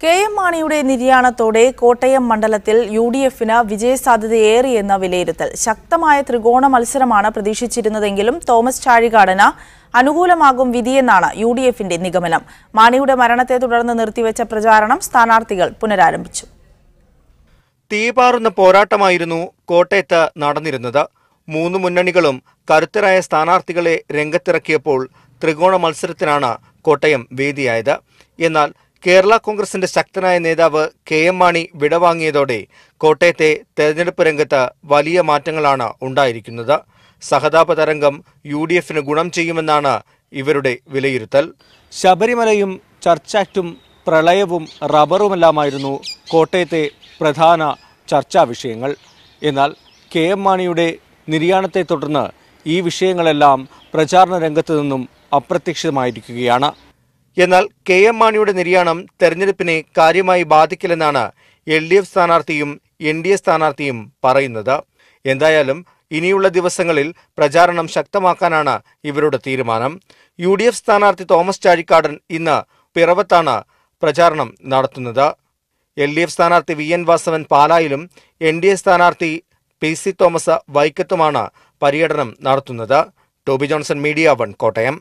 K M. മാണിയുടെ നിര്യാണത്തോടെ കോട്ടയം മണ്ഡലത്തിൽ യു.ഡി.എഫിന് വിജയസാധ്യതയേറിയെന്ന വിലയിരുത്തൽ. ശക്തമായ ത്രികോണ മത്സരമാണ് പ്രതീക്ഷിച്ചിരുന്നതെങ്കിലും തോമസ് ചാഴികാടന് അനുകൂലമാകും വിധിയെന്നാണ് യു.ഡി.എഫിന്റെ നിഗമനം. മാണിയുടെ മരണത്തെ തുടർന്ന് നിർത്തിവെച്ച പ്രചാരണം സ്ഥാനാർത്ഥികൾ പുനരാരംഭിച്ചു. തീപാറുന്ന പോരാട്ടമായിരുന്നു കോട്ടയത്ത് നടന്നിരുന്നത്. മൂന്ന് മുന്നണികളും കരുത്തരായ സ്ഥാനാർത്ഥികളെ രംഗത്തിറക്കിയപ്പോൾ ത്രികോണ മത്സരത്തിനാണ് കോട്ടയം വേദിയായത്. എന്നാൽ കേരള കോൺഗ്രസിന്റെ ശക്തനായ നേതാവ് കെ.എം. മാണി വിടവാങ്ങിയതോടെ കോട്ടയത്തെ തെരഞ്ഞെടുപ്പ് രംഗത്ത് വലിയ മാറ്റങ്ങളാണ് ഉണ്ടായിരിക്കുന്നത്. സഹതാപ തരംഗം യു.ഡി.എഫിന് ഗുണം ചെയ്യുമെന്നാണ് ഇവരുടെ വിലയിരുത്തൽ. ശബരിമലയും ചർച്ച് ആക്ടും പ്രളയവും റബ്ബറുമെല്ലാമായിരുന്നു കോട്ടയത്തെ പ്രധാന ചർച്ചാ വിഷയങ്ങൾ. എന്നാൽ കെ.എം. മാണിയുടെ നിര്യാണത്തെ തുടർന്ന് ഈ വിഷയങ്ങളെല്ലാം പ്രചാരണ രംഗത്ത് നിന്നും അപ്രത്യക്ഷമായിരിക്കുകയാണ്. എന്നാൽ കെ.എം. മാണിയുടെ നിര്യാണം തെരഞ്ഞെടുപ്പിനെ കാര്യമായി ബാധിക്കില്ലെന്നാണ് എൽ.ഡി.എഫ് സ്ഥാനാർത്ഥിയും എൻ.ഡി.എ സ്ഥാനാർത്ഥിയും പറയുന്നത്. എന്തായാലും ഇനിയുള്ള ദിവസങ്ങളിൽ പ്രചാരണം ശക്തമാക്കാനാണ് ഇവരുടെ തീരുമാനം. യു.ഡി.എഫ് സ്ഥാനാർത്ഥി തോമസ് ചാഴികാടൻ ഇന്ന് പിറവത്താണ് പ്രചാരണം നടത്തുന്നത്. എൽ.ഡി.എഫ് സ്ഥാനാർത്ഥി വി.എൻ. വാസവൻ പാലായിലും എൻ.ഡി.എ സ്ഥാനാർത്ഥി പി.സി. തോമസ് വൈക്കത്തുമാണ് പര്യടനം നടത്തുന്നത്. ടോബി ജോൺസൺ, മീഡിയ 1, കോട്ടയം.